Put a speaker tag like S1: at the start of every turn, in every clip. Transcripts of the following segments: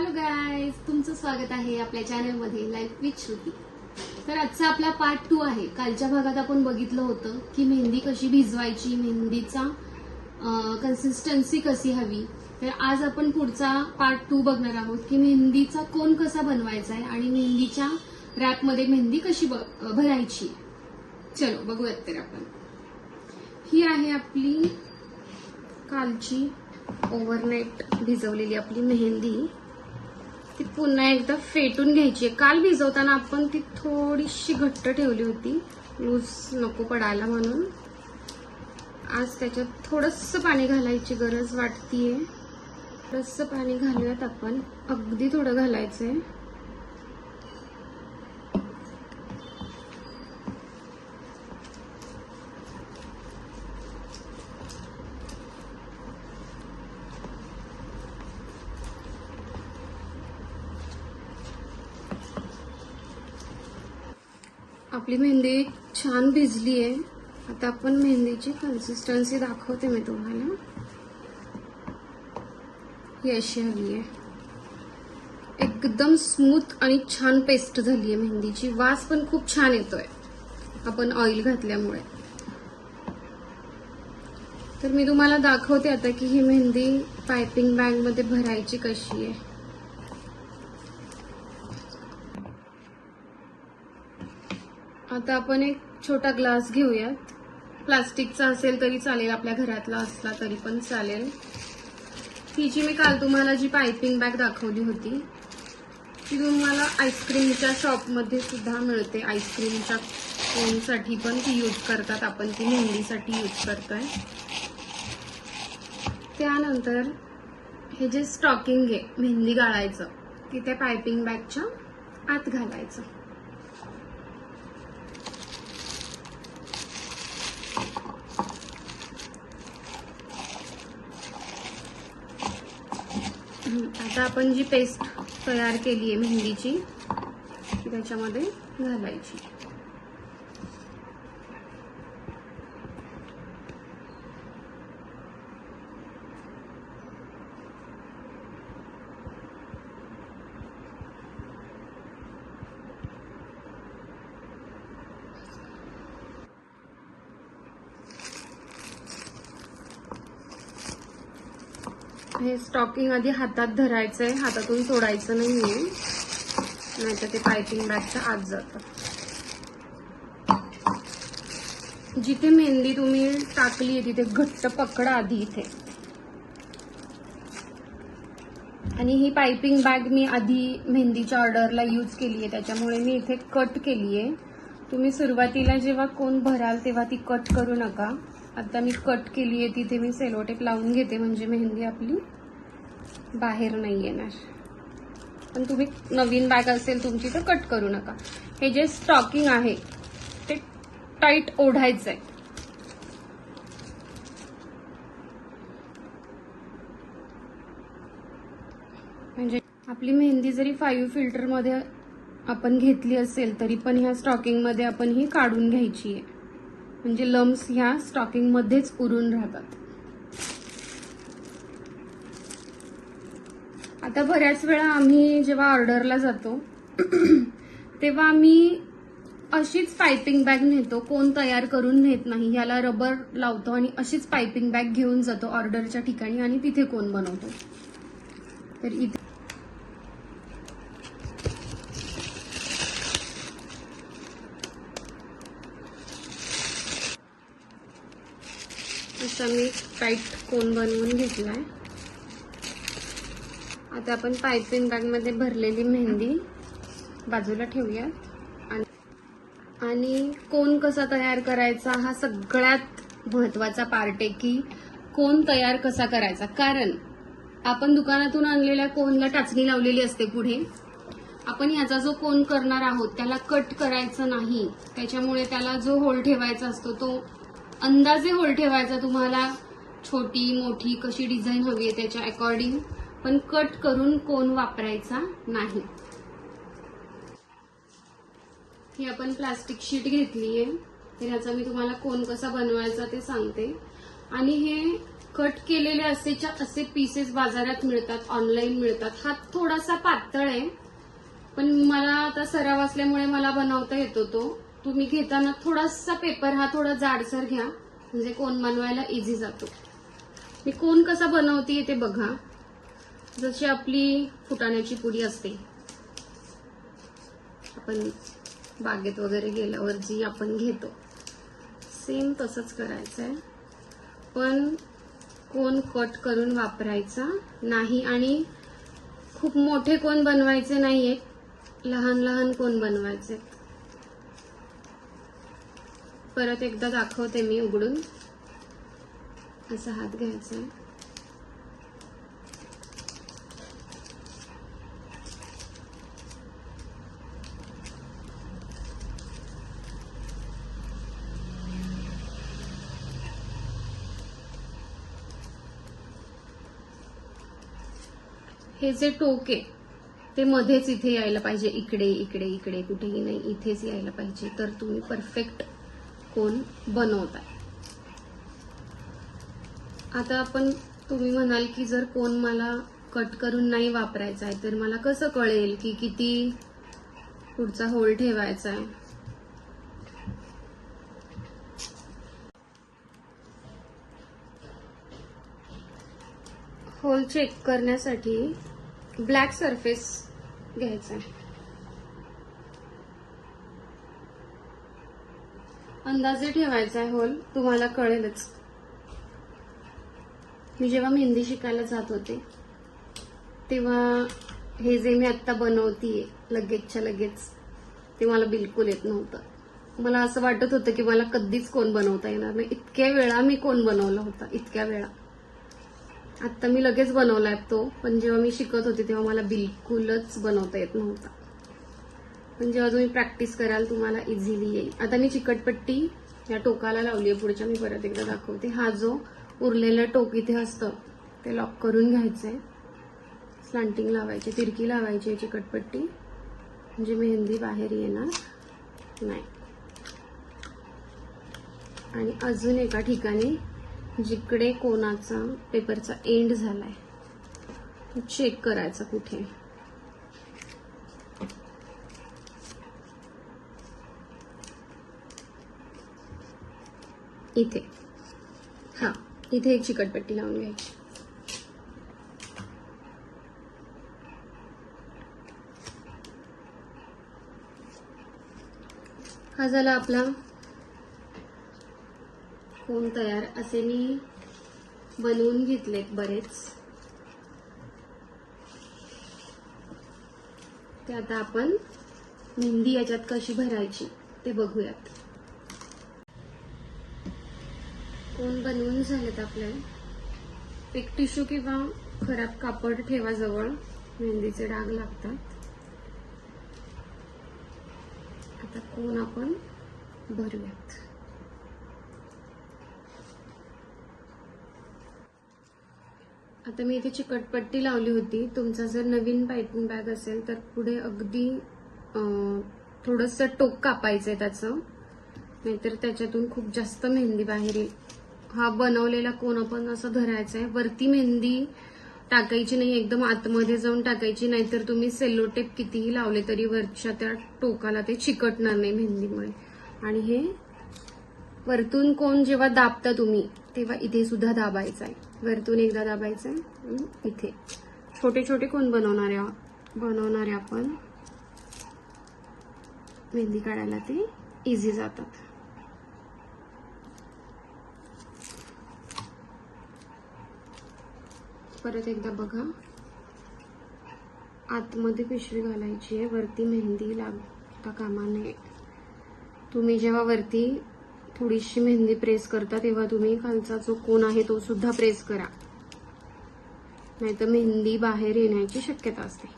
S1: Hello guys, तुमचं स्वागत आहे आपल्या चॅनलमध्ये लाईफ विथ श्रुती। तर आजचा आपला पार्ट 2 आहे। कालच्या भागात आपण बघितलं होतं की मेहंदी कशी भिजवायची, मेहंदीचा कन्सिस्टन्सी कशी हवी। तर आज आपण पुढचा पार्ट 2 बघणार आहोत की मेहंदीचा कोन कसा बनवायचा आहे आणि मेहंदीच्या रॅपमध्ये मेहंदी कशी भरायची। चलो बघूयात। तर आपण ही आहे आपली कालची ओव्हरनाईट भिजवलेली आपली मेहंदी। ती पुन्हा एकदा फेटून घ्यायची। काल भिजवताना आपण ती थोडीशी घट्ट ठेवली होती, लूज नको पडायला म्हणून। आज त्याच्यात थोडंसं पाणी घालायची गरज वाटतीये। थोडंसं पाणी घालूयात आपण, अगदी थोडं घालायचंय। आपली मेहंदी छान भिजली आहे। आता आपण मेहंदीची कन्सिस्टन्सी दाखवते मी तुम्हाला। ही अशी हवी आहे, एकदम स्मूथ आणि छान पेस्ट झाली आहे मेहंदीची। वास पण खूप छान येतोय आपण ऑइल घातल्यामुळे। तर मी तुम्हाला दाखवते आता की ही मेहंदी पायपिंग बॅग मध्ये भरायची कशी आहे। आता आपण एक छोटा ग्लास घेऊयात। प्लास्टिकचा असेल तरी चालेल, आपल्या घरातला असला तरी पण चालेल। ही जी मी काल तुम्हाला जी पायपिंग बॅग दाखवली होती ती तुम्हाला आईस्क्रीमच्या शॉपमध्ये सुद्धा मिळते। आईस्क्रीमच्या कोनसाठी पण ती यूज करतात, आपण ती मेहंदीसाठी यूज करतोय। त्यानंतर हे जे स्टॉकिंग आहे मेहंदी गाळायचं, ती त्या पायपिंग बॅगच्या आत घालायचं। आता आपण जी पेस्ट तयार केली आहे मेहंदीची ती त्याच्यामध्ये घालायची। हे स्टॉकिंग आधी हातात धरायचंय, हातातून सोडायचं नाहीये, नाहीतर ते पायपिंग बॅगच्या आत जातं। जिथे मेहंदी तुम्ही टाकली तिथे घट्ट पकडा आधी इथे। आणि ही पायपिंग बॅग मी आधी मेहंदीच्या ऑर्डरला यूज केली आहे, त्याच्यामुळे मी इथे कट केली आहे। तुम्ही सुरुवातीला जेव्हा कोण भराल तेव्हा ती कट करू नका। आता मी कट केली आहे, तिथे मी सेलो टेप लावून घेते, म्हणजे मेहंदी आपली बाहेर नाही येणार। पण तुम्ही नवीन बॅग असेल तुमची तर कट करू नका। हे जे स्टॉकिंग आहे ते टाईट ओढायचंय। म्हणजे आपली मेहंदी जरी 5 फिल्टर मध्ये आपण घेतली असेल तरी पण ह्या स्टॉकिंग मध्ये आपण ही काढून घ्यायची आहे, म्हणजे लम्स ह्या स्टॉकिंग मध्येच उरून राहतात। आता बऱ्याच वेळा आम्ही जेव्हा ऑर्डरला जातो तेव्हा आम्ही अशीच पायपिंग बॅग नेतो, कोण तयार करून नेत नाही। याला रबर लावतो आणि अशीच पायपिंग बॅग घेऊन जातो ऑर्डरच्या ठिकाणी आणि तिथे कोण बनवतो। तर इथे असा मी टाईट कोन बनवून घेतलाय। आता आपण पायपिंग बॅग मध्ये भरलेली मेहंदी बाजूला ठेवूयात। आणि कोन कसा तयार करायचा हा सगळ्यात महत्त्वाचा पार्ट आहे की कोन तयार कसा करायचा। कारण आपण दुकानातून आणलेल्या कोनला टाचणी लावलेली असते पुढे। आपण याचा जो कोन करणार आहोत त्याला कट करायचं नाही, त्याच्यामुळे त्याला जो होल ठेवायचा असतो तो अंदाजे होल ठेवायचा। तुम्हाला छोटी मोठी कशी डिझाईन हवी आहे त्याच्या अकॉर्डिंग, पण कट करून कोन वापरायचा नाही। ही आपण प्लास्टिक शीट घेतली आहे, तर याचा मी तुम्हाला कोन कसा बनवायचा ते सांगते। आणि हे कट केलेले असे पीसेस बाजारात मिळतात, ऑनलाईन मिळतात. हा थोडासा पातळ आहे, पण मला आता सराव असल्यामुळे मला बनवता येतो तो. तुम्ही घेताना थोडासा पेपर हा थोडा जाडसर घ्या, म्हणजे कोन बनवायला इझी जातो. मी कोन कसा बनवते ते बघा. जशी आपली फुटाण्याची पुडी असते, आपण बागेत वगैरे गेल्यावर जी आपण घेतो, सेम तसंच करायचं आहे. पण कोन कट करून वापरायचा नाही आणि खूप मोठे कोन बनवायचे नाहीये, लहान लहान कोन बनवायचे. परत एकदा दाखवते मी उघडून. असा हात घ्यायचा, हे जे टोक आहे ते मध्येच इथे यायला पाहिजे, इकडे इकडे इकडे कुठेही नाही, इथेच यायला पाहिजे. तर तुम्ही परफेक्ट कोन बनवताय. आता तुम्ही म्हणाल की जर कोन मला कट करून नाही वापरायचा आहे तर मला कसं कळेल की किती पुढचा होल ठेवायचा आहे. होल चेक करण्यासाठी ब्लॅक सरफेस घ्यायचा आहे. अंदाजे ठेवायचा आहे होल, तुम्हाला कळेलच. मी जेव्हा मेहंदी शिकायला जात होते तेव्हा हे जे मी आता बनवतीये लगेचच्या लगेच, ते मला बिलकुल येत नव्हतं. मला असं वाटत होतं की मला कधीच कोन बनवता येणार नाही. इतक्या वेळा मी कोन बनवला होता, इतक्या वेळा. आता मी लगेच बनवलाय तो, पण जेव्हा मी शिकत होते तेव्हा मला बिलकुलच बनवता येत नव्हता. पण जेव्हा तुम्ही प्रॅक्टिस कराल तुम्हाला इझिली येईल. आता मी चिकटपट्टी या टोकाला लावली आहे. पुढच्या मी परत एकदा दाखवते. हा जो उरलेला टोक इथे असतं ते लॉक करून घ्यायचंय. स्लांटिंग लावायची, तिरकी लावायची चिकटपट्टी, म्हणजे मेहंदी बाहेर येणार नाही. आणि अजून एका ठिकाणी जिकडे कोनाचा पेपरचा एंड झालाय चेक करायचा कुठे. इथे, हा इथे एक चिकटपट्टी लावून घ्यायची. हा झाला आपला कोन तयार. असे मी बनवून घेतलेत बरेच. ते आता आपण मेहंदी याच्यात कशी भरायची ते बघूयात. कोन बनवून झालेत आपले. एक टिश्यू किंवा खराब कापड ठेवा जवळ, मेहंदीचे डाग लागतात. आता कोन आपण भरूयात. आता मी इथे चिकटपट्टी लावली होती. तुमचा जर नवीन पायपिंग बॅग असेल तर पुढे अगदी थोडंसं टोक कापायचंय त्याचं, नाहीतर त्याच्यातून खूप जास्त मेहंदी बाहेर येईल. हा बनवलेला कोन आपण असं धरायचा आहे. वरती मेहंदी टाकायची नाही, एकदम आतमध्ये जाऊन टाकायची, नाहीतर तुम्ही सेलो टेप कितीही लावले तरी वरच्या त्या टोकाला ते चिकटणार नाही मेहंदीमुळे. आणि हे वरतून कोन जेव्हा दाबता तुम्ही तेव्हा इथे सुद्धा दाबायचा आहे. वरतून एकदा दाबायचं आहे. इथे छोटे छोटे कोन बनवणारे आपण मेहंदी काढायला ते इझी जातात. परत एकदा बघा, आतमध्ये पिशवी घालायची आहे, वरती मेहंदी लागता कामा नये. तुम्ही जेव्हा वरती थोडीशी मेहंदी प्रेस करता तेव्हा तुम्ही खालचा जो कोन आहे तो सुद्धा प्रेस करा, नाहीतर मेहंदी बाहेर येण्याची शक्यता असते.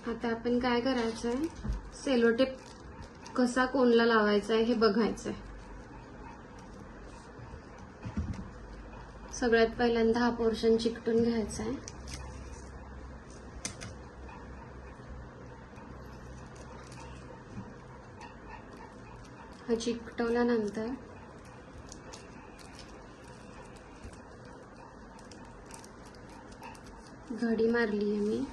S1: आता आपण काय करायचंय, सेलो टेप कसा कोनला लावायचा आहे हे बघायचंय. सगळ्यात पहिल्यांदा हा पोर्शन चिकटून घ्यायचा आहे. हा चिकटवल्यानंतर घडी मारली आहे मी.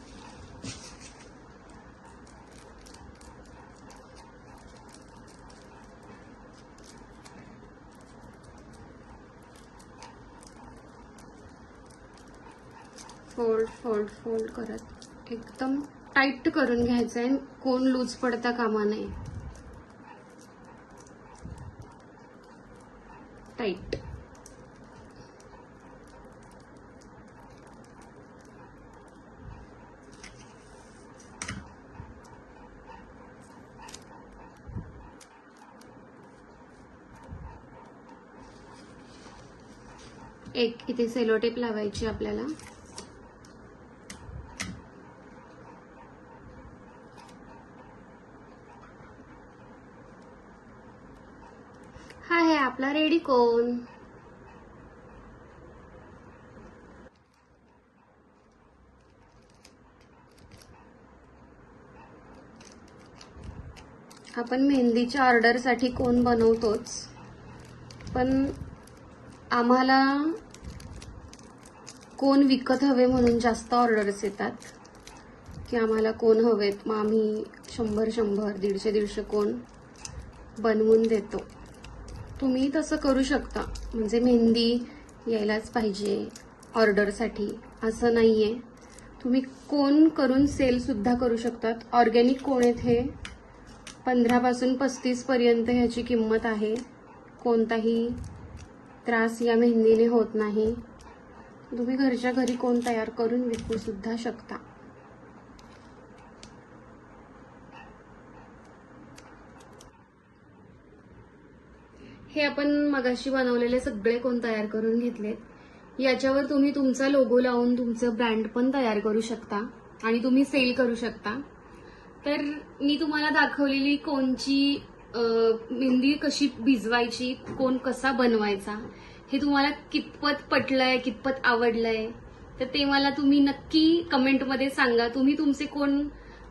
S1: फोल्ड फोल्ड फोल्ड करत एकदम टाईट करून घ्यायचं आहे. कोण लूज पडता कामा नये. टाईट. एक इथे सेलोटेप लावायची आपल्याला. हा आहे आपला रेडी कोन. आपण मेहंदीच्या ऑर्डरसाठी कोन बनवतोच, पण आम्हाला कोन विकत हवे म्हणून जास्त ऑर्डर्स येतात की आम्हाला कोन हवेत. मग आम्ही 100-100, 150-150 कोन बनवून देतो. तुम्ही तसं करू शकता. म्हणजे मेहंदी यायलाच पाहिजे ऑर्डरसाठी असं नाहीये. तुम्ही कोन करून सेल सुद्धा करू शकतात. ऑर्गॅनिक कोन आहेत हे. 15 पासून 35 पर्यंत ह्याची किंमत आहे. कोणताही त्रास या मेहंदीने होत नाही. तुम्ही घरच्या घरी कोन तयार करून विकू सुद्धा शकता. हे आपण मगाशी बनवलेले सगळे कोन तयार करून घेतलेत. याच्यावर तुम्ही तुमचा लोगो लावून तुमचं ब्रँड पण तयार करू शकता आणि तुम्ही सेल करू शकता. तर मी तुम्हाला दाखवलेली कोनची मेहंदी कशी भिजवायची, कोन कसा बनवायचा, हे तुम्हाला कितपत पटलंय, कितपत आवडलंय, तर ते मला तुम्ही नक्की कमेंटमध्ये सांगा. तुम्ही तुमचे कोन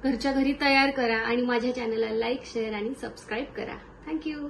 S1: घरच्या घरी तयार करा आणि माझ्या चॅनलला लाईक, शेअर आणि सबस्क्राईब करा. थँक्यू.